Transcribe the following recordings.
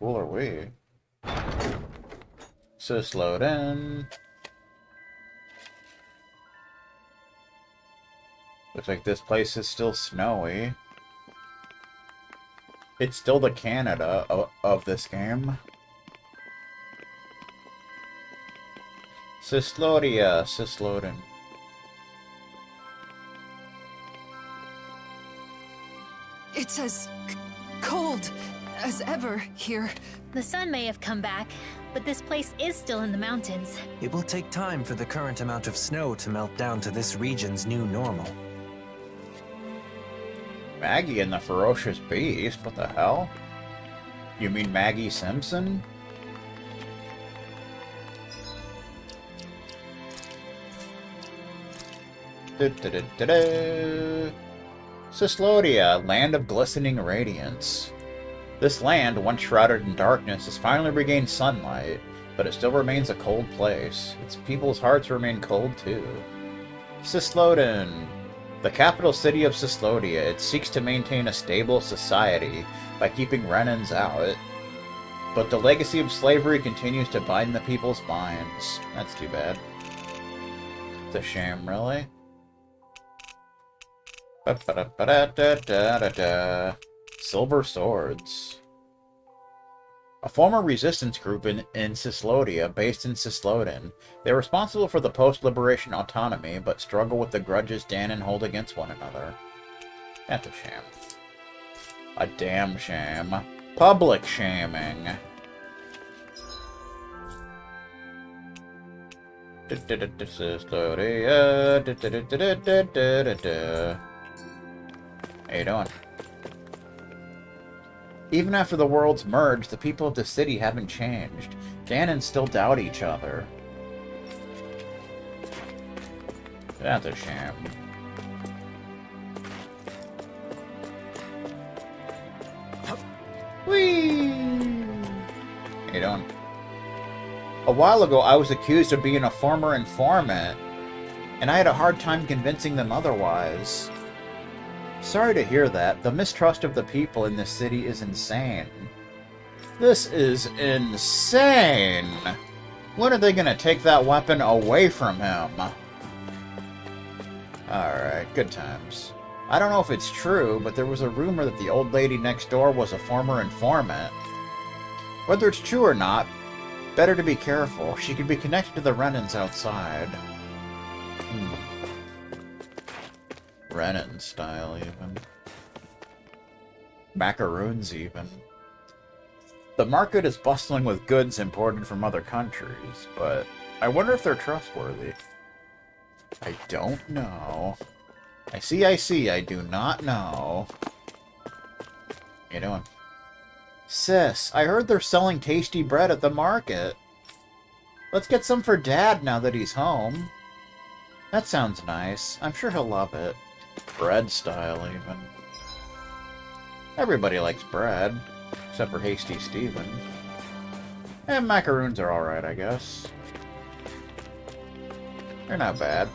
cool are we? Cysloden. Looks like this place is still snowy. It's still the Canada of this game. Cysloden. It's as cold as ever here. The sun may have come back, but this place is still in the mountains. It will take time for the current amount of snow to melt down to this region's new normal. Maggie and the Ferocious Beast? What the hell? You mean Maggie Simpson? Cyslodia, land of glistening radiance. This land, once shrouded in darkness, has finally regained sunlight, but it still remains a cold place. Its people's hearts remain cold too. Cysloden, the capital city of Cyslodia. It seeks to maintain a stable society by keeping Renans out. But the legacy of slavery continues to bind the people's minds. That's too bad. It's a shame, really. Silver Swords. A former resistance group in Cyslodia, based in Cysloden. They're responsible for the post-liberation autonomy, but struggle with the grudges Danon hold against one another. That's a shame. A damn shame. Public shaming. Cyslodia. How you doing? Even after the worlds merged, the people of the city haven't changed. Danons still doubt each other. That's a shame. Whee! How you doing? A while ago, I was accused of being a former informant, and I had a hard time convincing them otherwise. Sorry to hear that. The mistrust of the people in this city is insane. This is insane! When are they gonna take that weapon away from him? Alright, good times. I don't know if it's true, but there was a rumor that the old lady next door was a former informant. Whether it's true or not, better to be careful. She could be connected to the Renans outside. Renan style, even. Macaroons, even. The market is bustling with goods imported from other countries, but I wonder if they're trustworthy. I don't know. I see, I do not know. How you doing? Sis, I heard they're selling tasty bread at the market. Let's get some for Dad now that he's home. That sounds nice. I'm sure he'll love it. Bread style, even. Everybody likes bread, except for Hasty Steven. And macaroons are alright, I guess. They're not bad.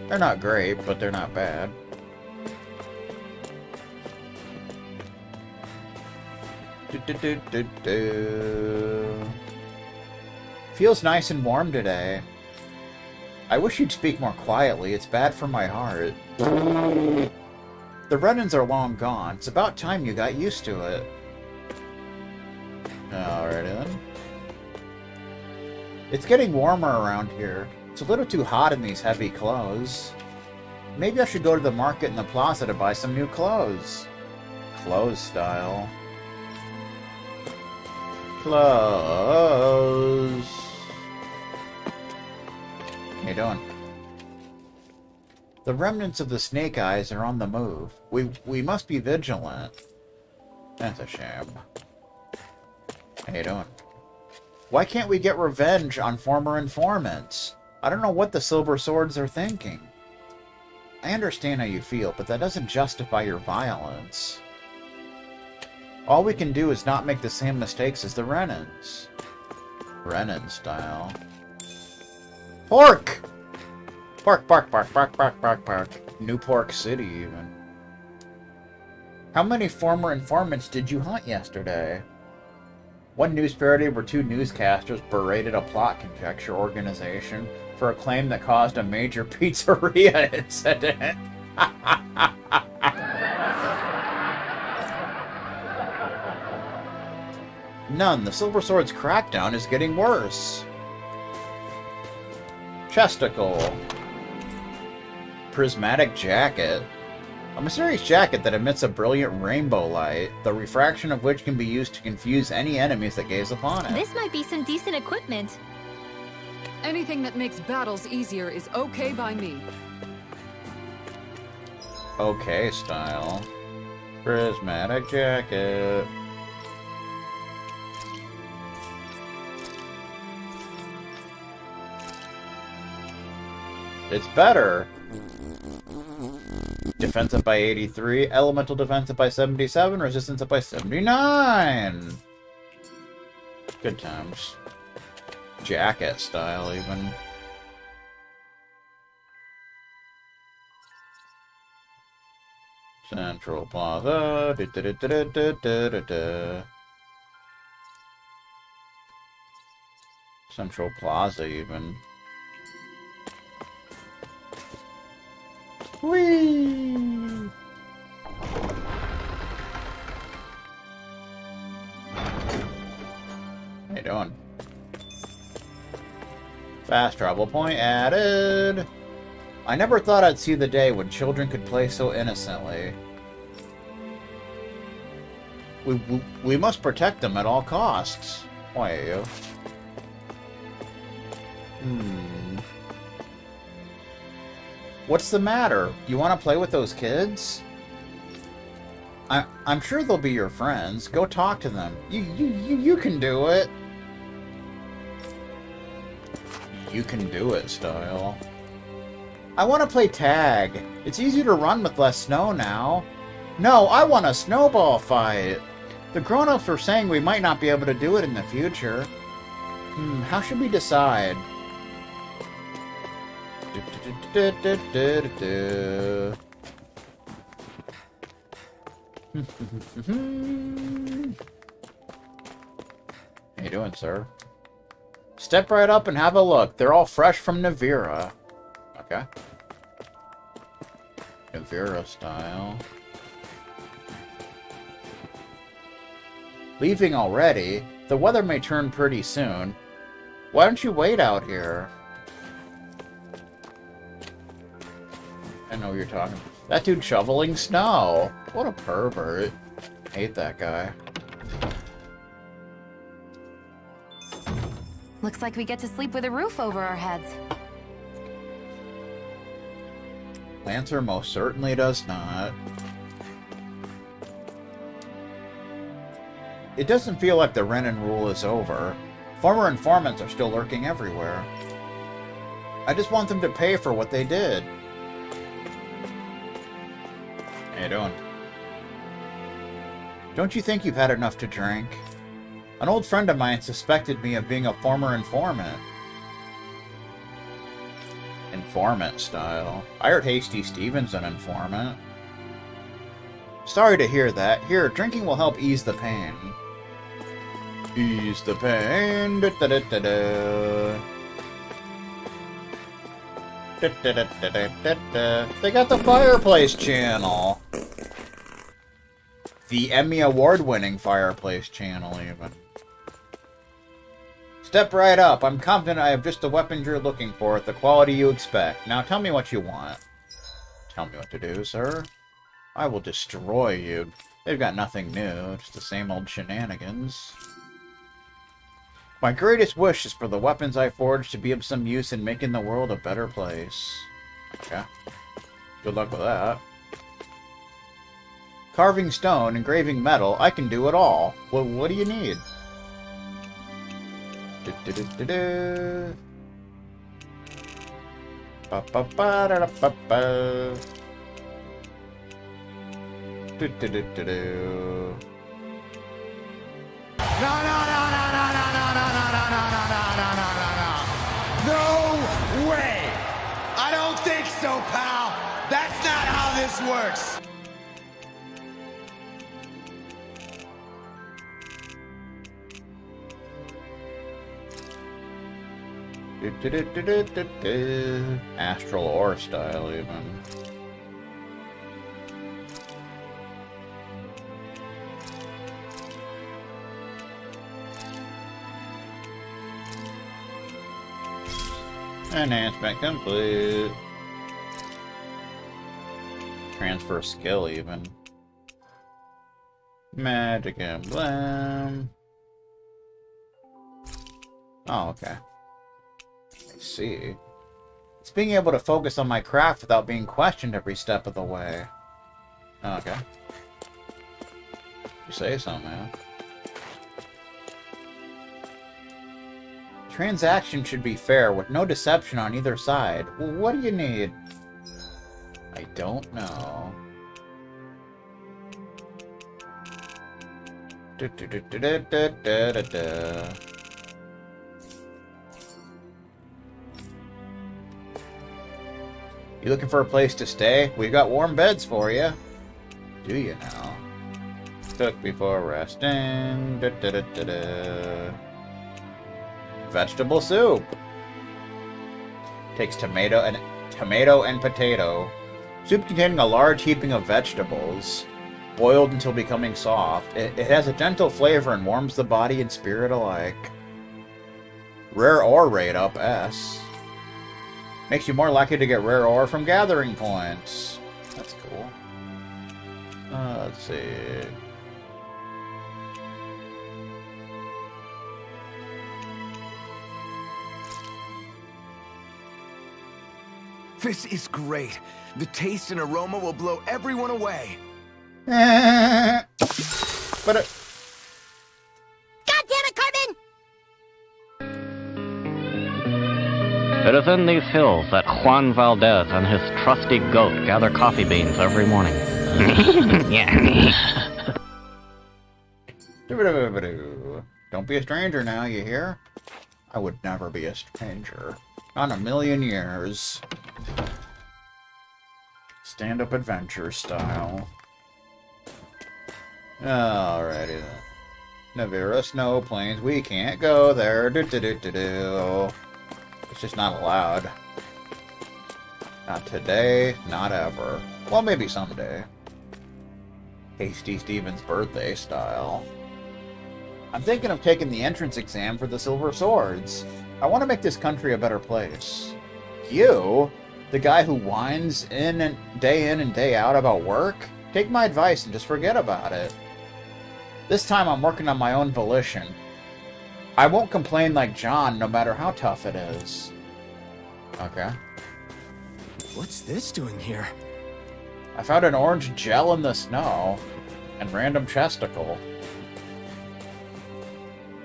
They're not great, but they're not bad. Feels nice and warm today. I wish you'd speak more quietly. It's bad for my heart. The Renans are long gone. It's about time you got used to it. Alrighty then. It's getting warmer around here. It's a little too hot in these heavy clothes. Maybe I should go to the market in the plaza to buy some new clothes. Clothes style. Clothes. How you doing? The remnants of the Snake Eyes are on the move. We must be vigilant. That's a shame. How you doing? Why can't we get revenge on former informants? I don't know what the Silver Swords are thinking. I understand how you feel, but that doesn't justify your violence. All we can do is not make the same mistakes as the Renans. Renan style. Pork! Pork, bark, bark, bark, bark, bark, bark. New Pork City, even. How many former informants did you hunt yesterday? One news parody where two newscasters berated a plot conjecture organization for a claim that caused a major pizzeria incident. None. The Silver Sword's crackdown is getting worse. Chesticle. Prismatic jacket. A mysterious jacket that emits a brilliant rainbow light, the refraction of which can be used to confuse any enemies that gaze upon it. This might be some decent equipment. Anything that makes battles easier is okay by me. Okay, style. Prismatic jacket. It's better. Defense up by 83, elemental defense up by 77, resistance up by 79. Good times. Jacket style, even. Central Plaza. Central Plaza, even. Whee! How you doing? Fast travel point added. I never thought I'd see the day when children could play so innocently. We must protect them at all costs. Why are you? What's the matter? You want to play with those kids? I'm sure they'll be your friends. Go talk to them. You can do it. You can do it, style. I want to play tag. It's easier to run with less snow now. No, I want a snowball fight. The grown-ups were saying we might not be able to do it in the future. How should we decide? How you doing, sir? Step right up and have a look. They're all fresh from Navira. Okay. Navira style. Leaving already? The weather may turn pretty soon. Why don't you wait out here? I know what you're talking about. That dude shoveling snow. What a pervert. Hate that guy. Looks like we get to sleep with a roof over our heads. Lancer most certainly does not. It doesn't feel like the Renin rule is over. Former informants are still lurking everywhere. I just want them to pay for what they did. How you doing? Don't you think you've had enough to drink? An old friend of mine suspected me of being a former informant. Informant style. I heard Hasty Stevens an informant. Sorry to hear that. Here, drinking will help ease the pain. Ease the pain. Da, da, da, da, da. Da, da, da, da, da, da. They got the Fireplace channel. The Emmy Award-winning Fireplace channel, even. Step right up. I'm confident I have just the weapons you're looking for at the quality you expect. Now tell me what you want. Tell me what to do, sir. I will destroy you. They've got nothing new. Just the same old shenanigans. My greatest wish is for the weapons I forged to be of some use in making the world a better place. Okay. Good luck with that. Carving stone, engraving metal, I can do it all. What do you need? Ba ba ba da da ba ba. Do do do do do. No, no, no, no, no, no, no, no, no, no, no, no, no, no, no, no. No way! I don't think so, pal. That's not how this works. Astral ore style, even. Enhancement complete. Transfer skill, even. Magic emblem. Oh, okay. I see. It's being able to focus on my craft without being questioned every step of the way. Oh, okay. You say so, man. Transaction should be fair, with no deception on either side. Well, what do you need? I don't know. You looking for a place to stay? We got warm beds for you. Do you now? Cook before resting. Vegetable soup. Takes tomato and potato. Soup containing a large heaping of vegetables, boiled until becoming soft. It has a gentle flavor and warms the body and spirit alike. Rare ore rate up S. Makes you more likely to get rare ore from gathering points. That's cool. Let's see. This is great. The taste and aroma will blow everyone away. But God damn it, Carbon! It is in these hills that Juan Valdez and his trusty goat gather coffee beans every morning. Yeah. Don't be a stranger now, you hear? I would never be a stranger. Not in a million years. Stand-up adventure style. Alrighty then. Navira snow plains. We can't go there. It's just not allowed. Not today, not ever. Well, maybe someday. Hasty Steven's birthday style. I'm thinking of taking the entrance exam for the Silver Swords. I want to make this country a better place. You? The guy who whines in and day out about work? Take my advice and just forget about it. This time I'm working on my own volition. I won't complain like John, no matter how tough it is. Okay. What's this doing here? I found an orange gel in the snow. And random chesticle.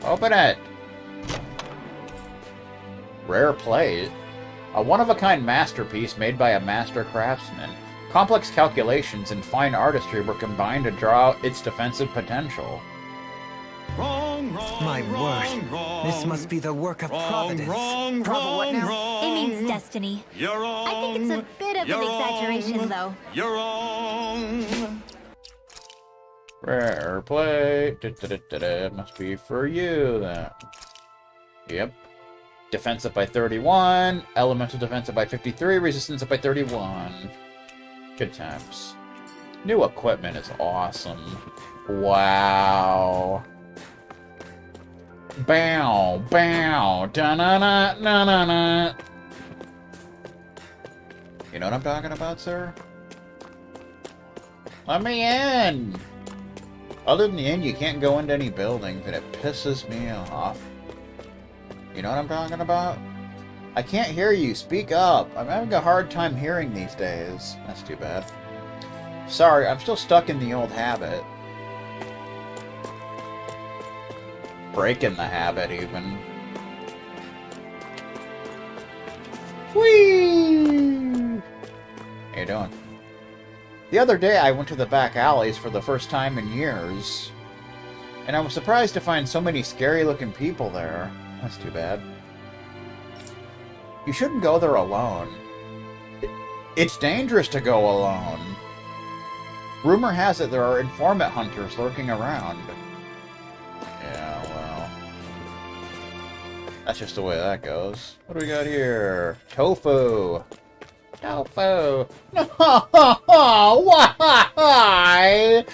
Open it! Rare plate. A one-of-a-kind masterpiece made by a master craftsman. Complex calculations and fine artistry were combined to draw out its defensive potential. My word, this must be the work of Providence. Provo what now? It means destiny. I think it's a bit of an exaggeration, though. You're wrong. Rare plate. Must be for you, then. Yep. Defense up by 31. Elemental defense up by 53. Resistance up by 31. Good times. New equipment is awesome. Wow. Bow, bow, da-na-na-na-na-na. You know what I'm talking about, sir? Let me in! Other than the inn, you can't go into any buildings, and it pisses me off. You know what I'm talking about? I can't hear you. Speak up. I'm having a hard time hearing these days. That's too bad. Sorry, I'm still stuck in the old habit. Breaking the habit, even. Whee! How you doing? The other day, I went to the back alleys for the first time in years. And I was surprised to find so many scary-looking people there. That's too bad. You shouldn't go there alone. It's dangerous to go alone. Rumor has it there are informant hunters lurking around. Yeah, well. That's just the way that goes. What do we got here? Tofu. Tofu. No, why?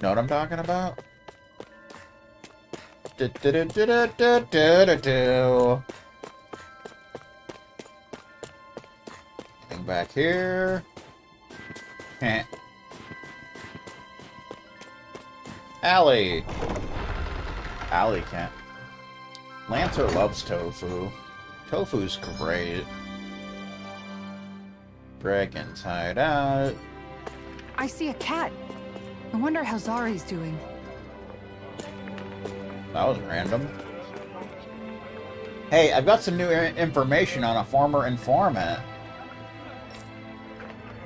Know what I'm talking about? Anything back here? Heh. Allie. Allie can't. Lancer loves tofu. Tofu's great. Dragon's hideout. I see a cat. I wonder how Zari's doing. That was random. Hey, I've got some new information on a former informant.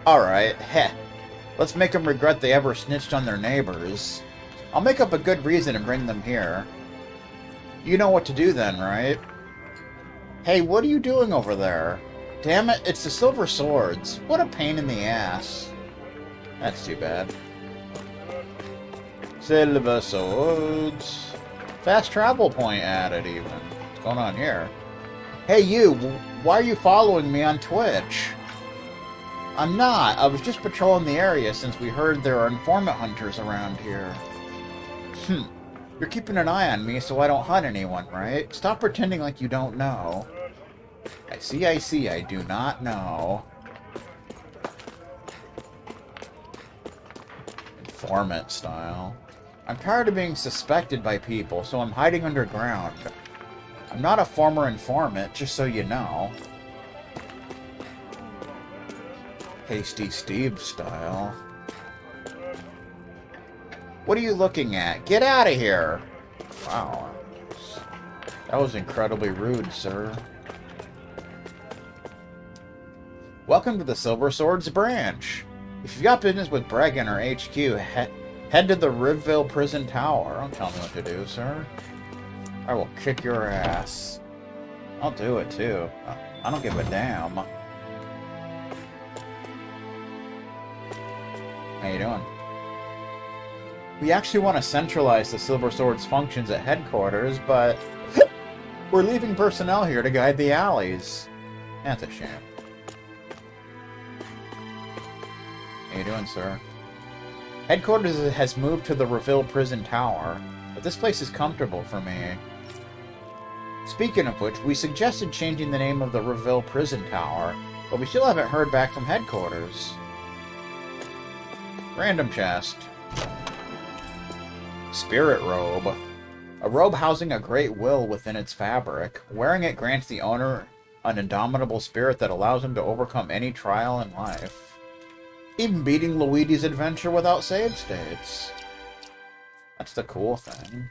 Alright, heh. Let's make them regret they ever snitched on their neighbors. I'll make up a good reason and bring them here. You know what to do then, right? Hey, what are you doing over there? Damn it, it's the Silver Swords. What a pain in the ass. That's too bad. Silver Swords. Fast travel point added, even. What's going on here? Hey, you! Why are you following me on Twitch? I'm not. I was just patrolling the area since we heard there are informant hunters around here. You're keeping an eye on me so I don't hunt anyone, right? Stop pretending like you don't know. I see, I do not know. Informant style. I'm tired of being suspected by people, so I'm hiding underground. I'm not a former informant, just so you know. Hasty Steve style. What are you looking at? Get out of here! Wow. That was incredibly rude, sir. Welcome to the Silver Swords branch. If you've got business with Bregan or HQ, head to the Riveville Prison Tower. Don't tell me what to do, sir. I will kick your ass. I'll do it, too. I don't give a damn. How you doing? We actually want to centralize the Silver Swords functions at headquarters, but we're leaving personnel here to guide the alleys. That's a shame. How you doing, sir? Headquarters has moved to the Reville Prison Tower, but this place is comfortable for me. Speaking of which, we suggested changing the name of the Reville Prison Tower, but we still haven't heard back from headquarters. Random chest. Spirit robe. A robe housing a great will within its fabric. Wearing it grants the owner an indomitable spirit that allows him to overcome any trial in life. Even beating Luigi's adventure without save states. That's the cool thing.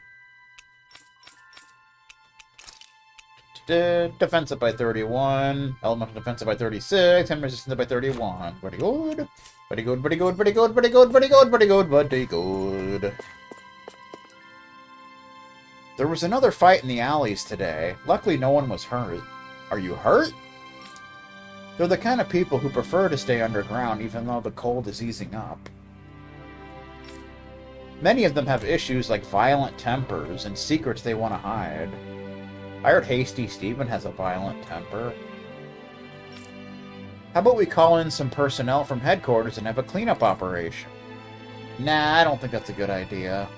Defensive by 31. Elemental defensive by 36. And resistance by 31. Pretty good. Pretty good, pretty good, pretty good, pretty good, pretty good, pretty good, pretty good. There was another fight in the alleys today. Luckily, no one was hurt. Are you hurt? They're the kind of people who prefer to stay underground even though the cold is easing up. Many of them have issues like violent tempers and secrets they want to hide. I heard Hasty Steven has a violent temper. How about we call in some personnel from headquarters and have a cleanup operation? Nah, I don't think that's a good idea.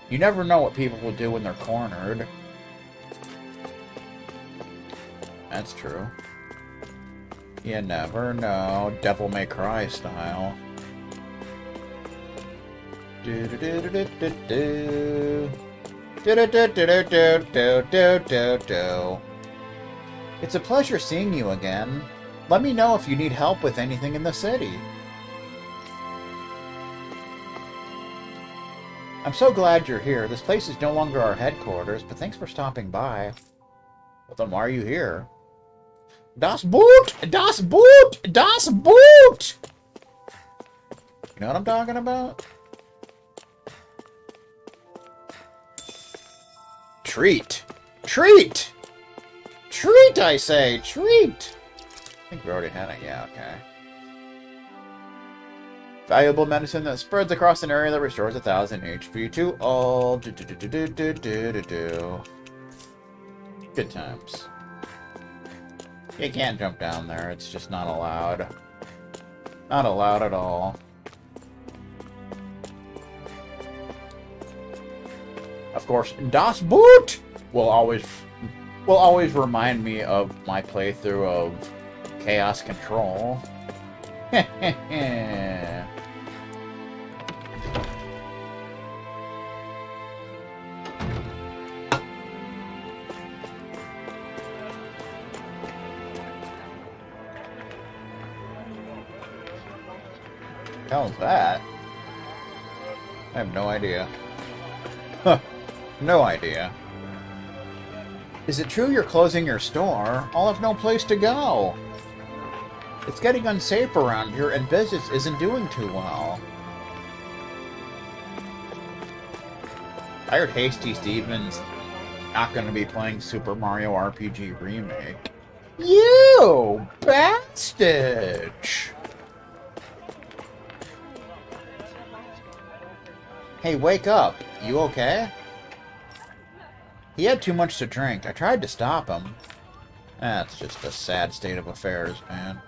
You never know what people will do when they're cornered. That's true. You never know. Devil May Cry style. Do do do do do do do do do do do do do do do. It's a pleasure seeing you again. Let me know if you need help with anything in the city. I'm so glad you're here. This place is no longer our headquarters, but thanks for stopping by. Well, then why are you here? Das Boot! Das Boot! Das Boot! You know what I'm talking about? Treat! Treat! Treat, I say! Treat! I think we already had it. Yeah, okay. Valuable medicine that spreads across an area that restores 1,000 HP to all. Good times. You can't jump down there. It's just not allowed. Not allowed at all. Of course, Das Boot will always remind me of my playthrough of Chaos Control. How's that? I have no idea. Huh. No idea. Is it true you're closing your store? I'll have no place to go. It's getting unsafe around here and business isn't doing too well. I heard Hasty Steven's not going to be playing Super Mario RPG Remake. You bastard! Hey, wake up. You okay? He had too much to drink. I tried to stop him. That's just a sad state of affairs, man.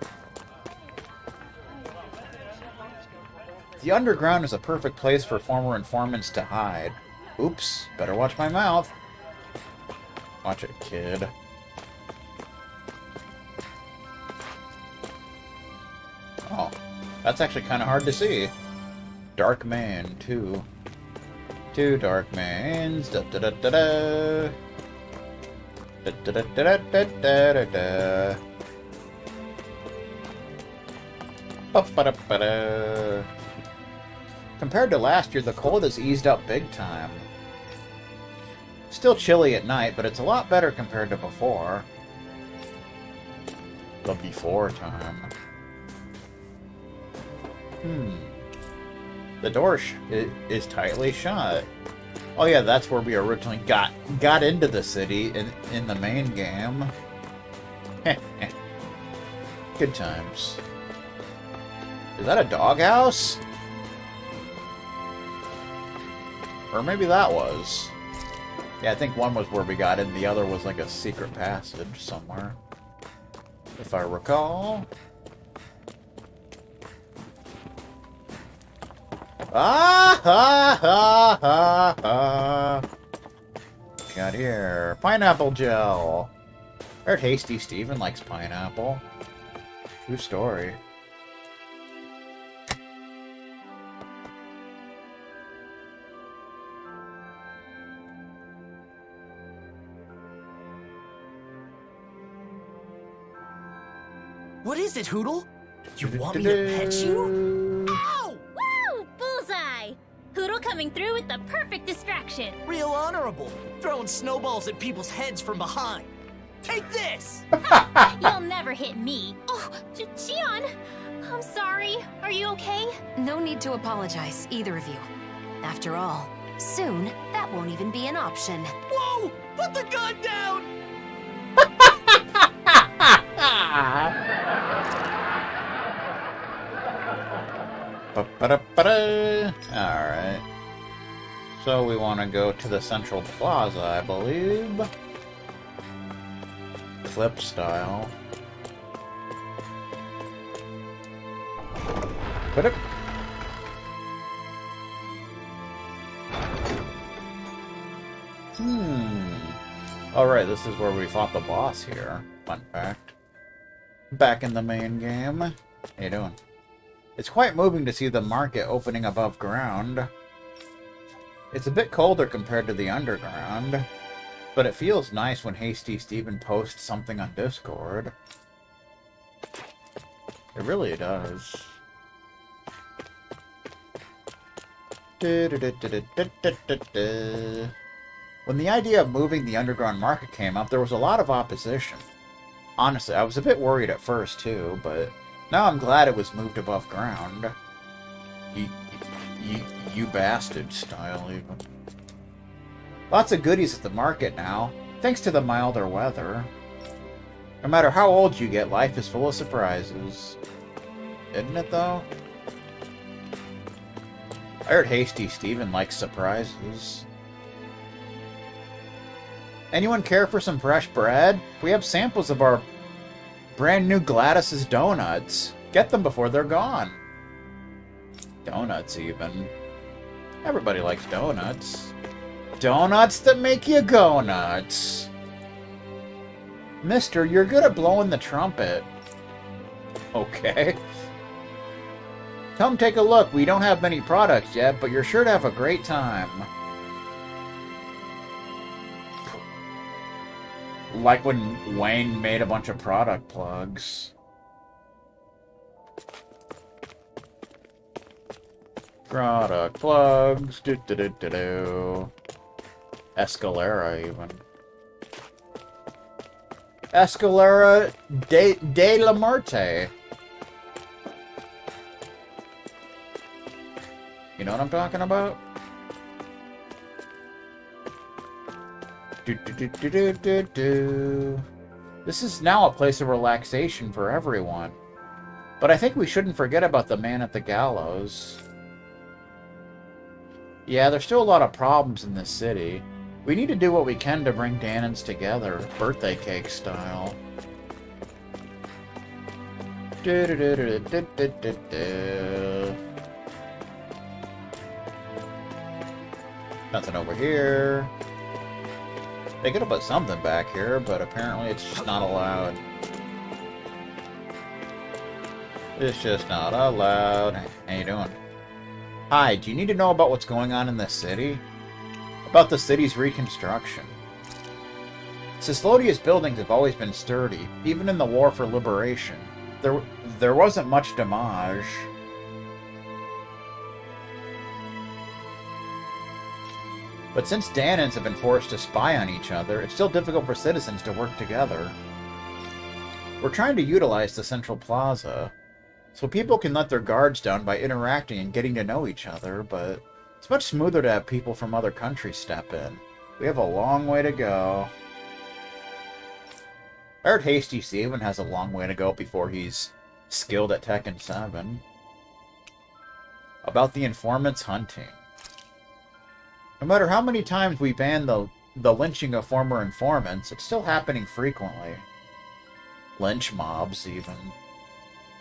The underground is a perfect place for former informants to hide. Oops, better watch my mouth. Watch it, kid. Oh, that's actually kind of hard to see. Dark Man, too. Two Dark Mans. Da da da da da. Da da da da da da da da. Ba-ba-da-ba-da. Compared to last year, the cold has eased up big time. Still chilly at night, but it's a lot better compared to before. The before time. The door is tightly shut. Oh yeah, that's where we originally got into the city in the main game. Good times. Is that a doghouse? Or maybe that was. Yeah, I think one was where we got in, the other was like a secret passage somewhere. If I recall. Ah ha ha ha ha. Got here. Pineapple gel. I heard Hasty Steven likes pineapple. True story. What is it, Hootle? You want me to pet you? Ow! Woo! Bullseye! Hootle coming through with the perfect distraction. Real honorable. Throwing snowballs at people's heads from behind. Take this! You'll never hit me. Oh, Gian! I'm sorry. Are you okay? No need to apologize, either of you. After all, soon, that won't even be an option. Whoa! Put the gun down! Alright. So we want to go to the Central Plaza, I believe. Clip style. Put it. Alright, this is where we fought the boss here. Fun fact. Back in the main game. How you doing? It's quite moving to see the market opening above ground. It's a bit colder compared to the underground, but it feels nice when Hasty Steven posts something on Discord. It really does. When the idea of moving the underground market came up, there was a lot of opposition. Honestly, I was a bit worried at first too, but now I'm glad it was moved above ground. You bastard style, even. Lots of goodies at the market now, thanks to the milder weather. No matter how old you get, life is full of surprises. Isn't it, though? I heard Hasty Steven likes surprises. Anyone care for some fresh bread? We have samples of our brand new Gladys's donuts. Get them before they're gone. Donuts, even. Everybody likes donuts. Donuts that make you go nuts. Mister, you're good at blowing the trumpet. Okay. Come take a look. We don't have many products yet, but you're sure to have a great time. Like when Wayne made a bunch of product plugs. Product plugs. Do. Escalera, even. Escalera de la Muerte. You know what I'm talking about? This is now a place of relaxation for everyone. But I think we shouldn't forget about the man at the gallows. Yeah, there's still a lot of problems in this city. We need to do what we can to bring Danons together, birthday cake style. Nothing over here. They could have put something back here, but apparently it's just not allowed. It's just not allowed. How you doing? Hi, do you need to know about what's going on in this city? About the city's reconstruction. Cyslodia's buildings have always been sturdy, even in the War for Liberation. There wasn't much damage. But since Danons have been forced to spy on each other, it's still difficult for citizens to work together. We're trying to utilize the central plaza, so people can let their guards down by interacting and getting to know each other, but it's much smoother to have people from other countries step in. We have a long way to go. I heard Hasty Steven has a long way to go before he's skilled at Tekken 7. About the informants hunting. No matter how many times we ban the lynching of former informants, it's still happening frequently. Lynch mobs, even.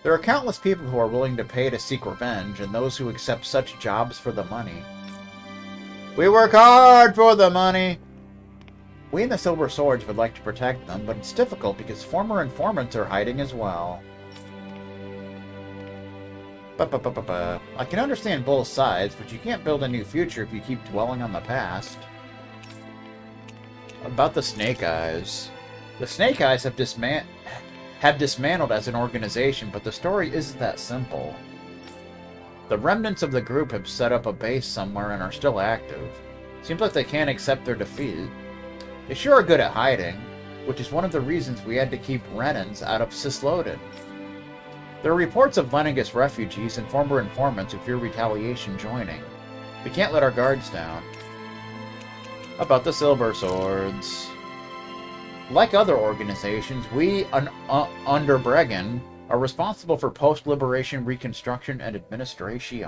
There are countless people who are willing to pay to seek revenge, and those who accept such jobs for the money. We work hard for the money! We in the Silver Swords would like to protect them, but it's difficult because former informants are hiding as well. I can understand both sides, but you can't build a new future if you keep dwelling on the past. About the Snake Eyes. The Snake Eyes have dismantled as an organization, but the story isn't that simple. The remnants of the group have set up a base somewhere and are still active. Seems like they can't accept their defeat. They sure are good at hiding, which is one of the reasons we had to keep Renans out of Cysloden. There are reports of Lenegus refugees and former informants who fear retaliation joining. We can't let our guards down. About the Silver Swords. Like other organizations, we, under Bregan, are responsible for post-liberation reconstruction and administration.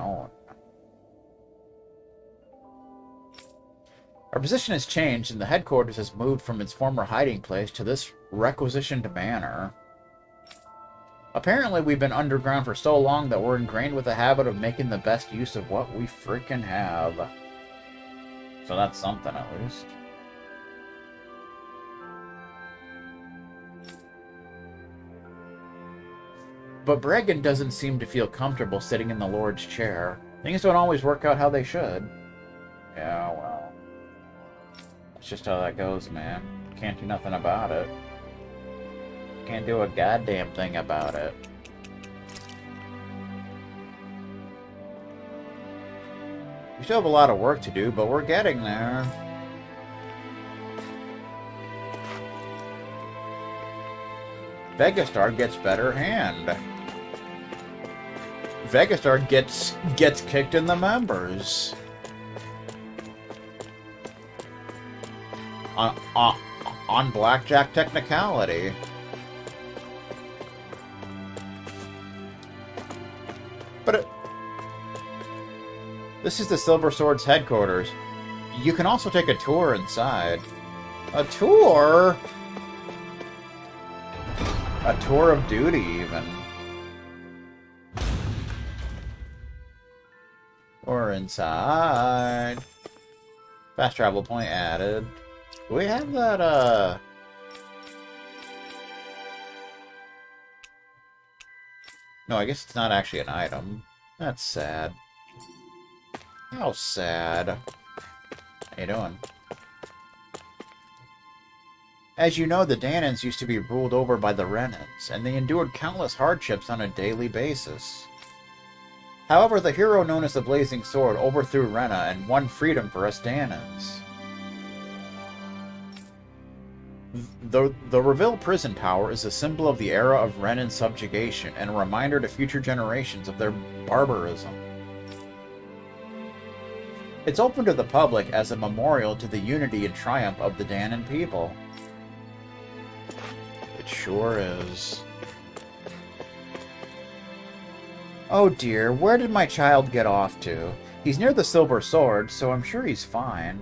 Our position has changed, and the headquarters has moved from its former hiding place to this requisitioned manor. Apparently, we've been underground for so long that we're ingrained with the habit of making the best use of what we freaking have. So that's something, at least. But Bregan doesn't seem to feel comfortable sitting in the Lord's chair. Things don't always work out how they should. Yeah, well. That's just how that goes, man. Can't do nothing about it. Can't do a goddamn thing about it. We still have a lot of work to do, but we're getting there. Vegastar gets better hand. Vegastar gets kicked in the members. On blackjack technicality. This is the Silver Sword's headquarters. You can also take a tour inside. A tour? A tour of duty, even. Or inside. Fast travel point added. Do we have that, No, I guess it's not actually an item. That's sad. How sad. How you doing? As you know, the Danans used to be ruled over by the Renans, and they endured countless hardships on a daily basis. However, the hero known as the Blazing Sword overthrew Rena and won freedom for us Danans. The Reveal Prison Tower is a symbol of the era of Renan subjugation and a reminder to future generations of their barbarism. It's open to the public as a memorial to the unity and triumph of the Danan people. It sure is. Oh dear, where did my child get off to? He's near the Silver Sword, so I'm sure he's fine.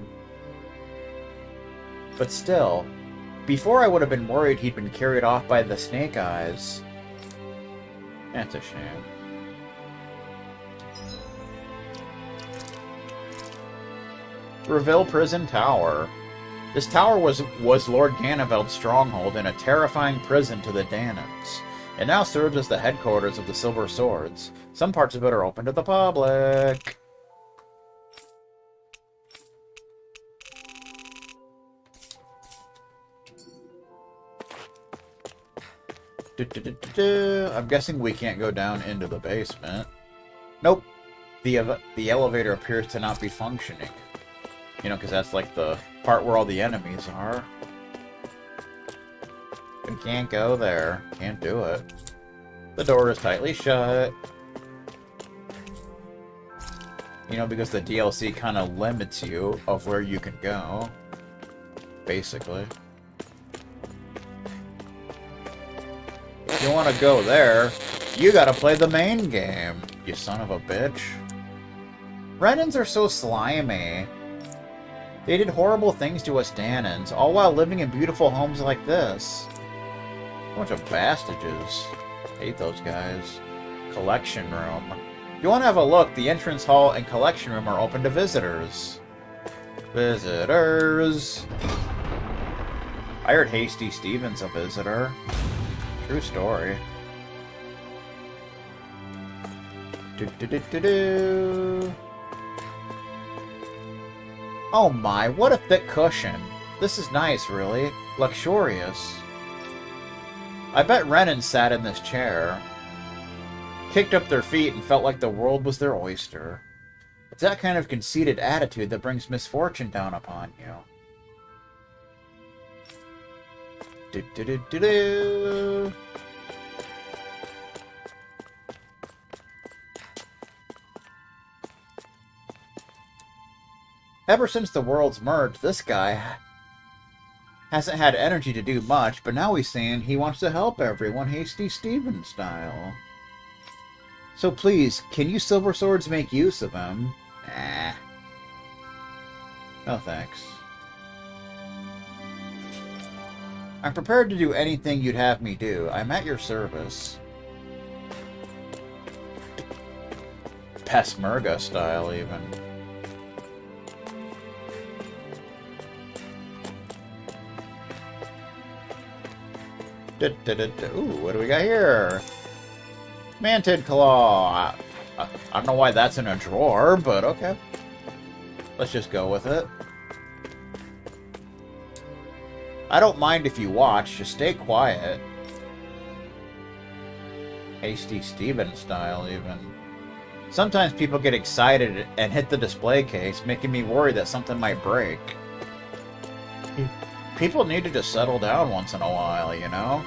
But still, before I would have been worried he'd been carried off by the Snake Eyes. That's a shame. Reveal Prison Tower. This tower was Lord Ganniveld's stronghold and a terrifying prison to the Danans. It now serves as the headquarters of the Silver Swords. Some parts of it are open to the public. I'm guessing we can't go down into the basement. Nope. The elevator appears to not be functioning. You know, because that's like the part where all the enemies are. We can't go there. Can't do it. The door is tightly shut. You know, because the DLC kind of limits you of where you can go. Basically. If you want to go there, you gotta play the main game, you son of a bitch. Renans are so slimy. They did horrible things to us Danans, all while living in beautiful homes like this. A bunch of bastages. Hate those guys. Collection room. If you want to have a look, the entrance hall and collection room are open to visitors. Visitors. I heard Hasty Steven's a visitor. True story. Oh my, what a thick cushion. This is nice, really. Luxurious. I bet Renan sat in this chair, kicked up their feet, and felt like the world was their oyster. It's that kind of conceited attitude that brings misfortune down upon you. Ever since the worlds merged, this guy hasn't had energy to do much, but now he's saying he wants to help everyone Hasty Steven style. So please, can you Silver Swords make use of him? Nah. No thanks. I'm prepared to do anything you'd have me do. I'm at your service. Peshmerga style, even. Ooh, what do we got here? Mantid Claw. I don't know why that's in a drawer, but okay. Let's just go with it. I don't mind if you watch, just stay quiet. Hasty Steven style, even. Sometimes people get excited and hit the display case, making me worry that something might break. People need to just settle down once in a while, you know?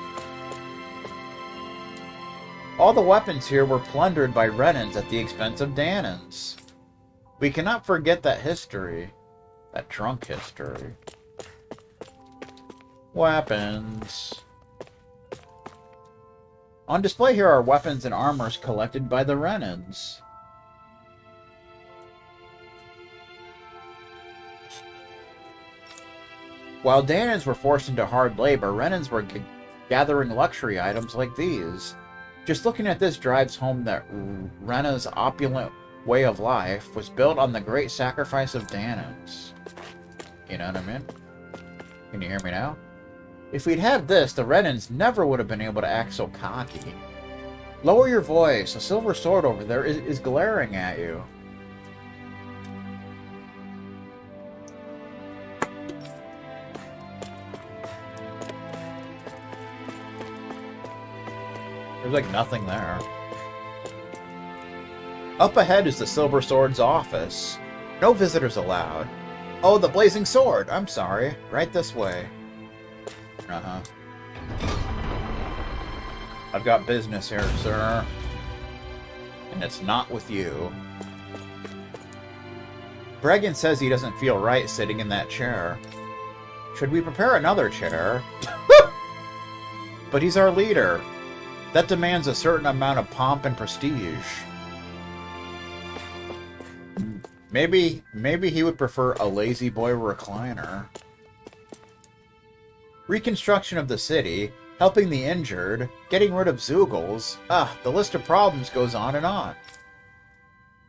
All the weapons here were plundered by Renans at the expense of Danans. We cannot forget that history. That drunk history. Weapons. On display here are weapons and armors collected by the Renans. While Danans were forced into hard labor, Renans were gathering luxury items like these. Just looking at this drives home that Rena's opulent way of life was built on the great sacrifice of Danans. You know what I mean? Can you hear me now? If we'd had this, the Renans never would have been able to act so cocky. Lower your voice. A silver sword over there is glaring at you. There's like nothing there. Up ahead is the Silver Sword's office. No visitors allowed. Oh, the Blazing Sword! I'm sorry. Right this way. Uh-huh. I've got business here, sir. And it's not with you. Bregan says he doesn't feel right sitting in that chair. Should we prepare another chair? But he's our leader. That demands a certain amount of pomp and prestige. Maybe he would prefer a lazy boy recliner. Reconstruction of the city, helping the injured, getting rid of Zoogles. The list of problems goes on and on.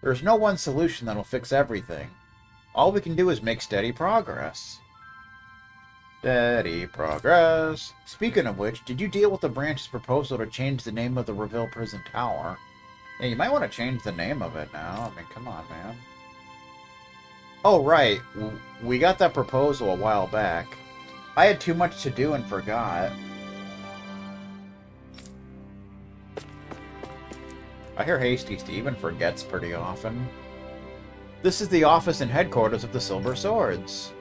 There's no one solution that'll fix everything. All we can do is make steady progress. Steady progress. Speaking of which, did you deal with the branch's proposal to change the name of the Reveal Prison Tower? Yeah, you might want to change the name of it now. I mean, come on, man. Oh, right. We got that proposal a while back. I had too much to do and forgot. I hear Hasty Steven forgets pretty often. This is the office and headquarters of the Silver Swords.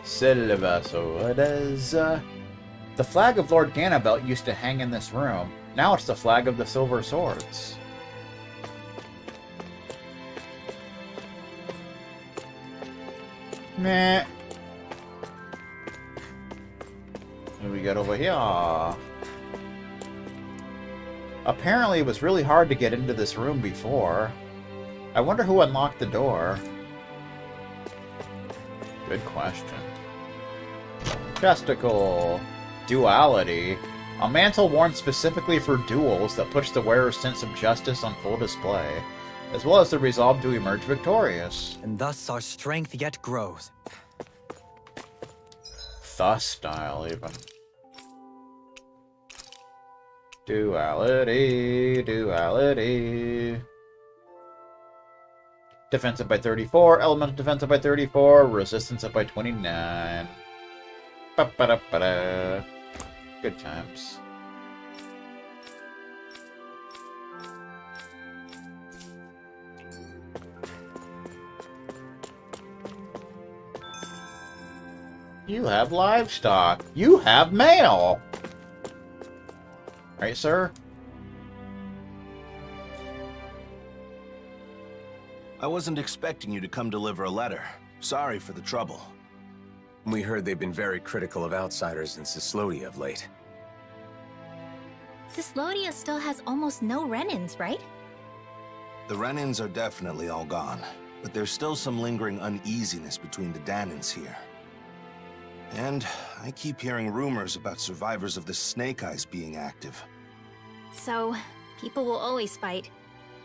Silver Swords. The flag of Lord Ganabelt used to hang in this room. Now it's the flag of the Silver Swords. Meh. What do we got over here? Apparently it was really hard to get into this room before. I wonder who unlocked the door. Good question. Chesticle. Duality. A mantle worn specifically for duels that puts the wearer's sense of justice on full display, as well as the resolve to emerge victorious. And thus our strength yet grows. Thus style, even. Duality, duality. Defensive by 34, elemental defensive by 34, resistance up by 29. Ba-ba-da-ba-da. Good times. You have livestock. You have mail. Right, sir? I wasn't expecting you to come deliver a letter. Sorry for the trouble. We heard they've been very critical of outsiders in Cyslodia of late. Cyslodia still has almost no Renans, right? The Renans are definitely all gone, but there's still some lingering uneasiness between the Danans here. And I keep hearing rumors about survivors of the Snake Eyes being active. So, people will always fight,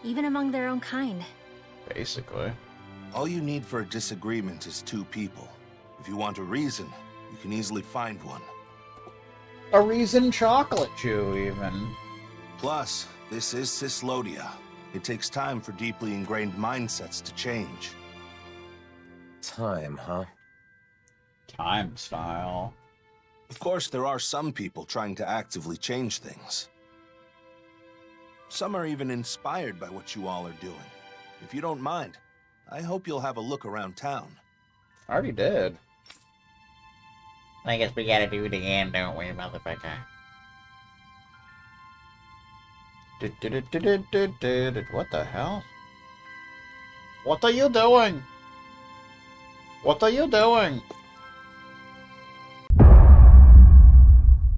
even among their own kind. Basically. All you need for a disagreement is two people. If you want a reason, you can easily find one. A reason chocolate chew, even. Plus, this is Cyslodia. It takes time for deeply ingrained mindsets to change. Time, huh? Time style. Of course, there are some people trying to actively change things. Some are even inspired by what you all are doing. If you don't mind, I hope you'll have a look around town. I already did. I guess we gotta do it again, don't we, motherfucker? What the hell? What are you doing? What are you doing?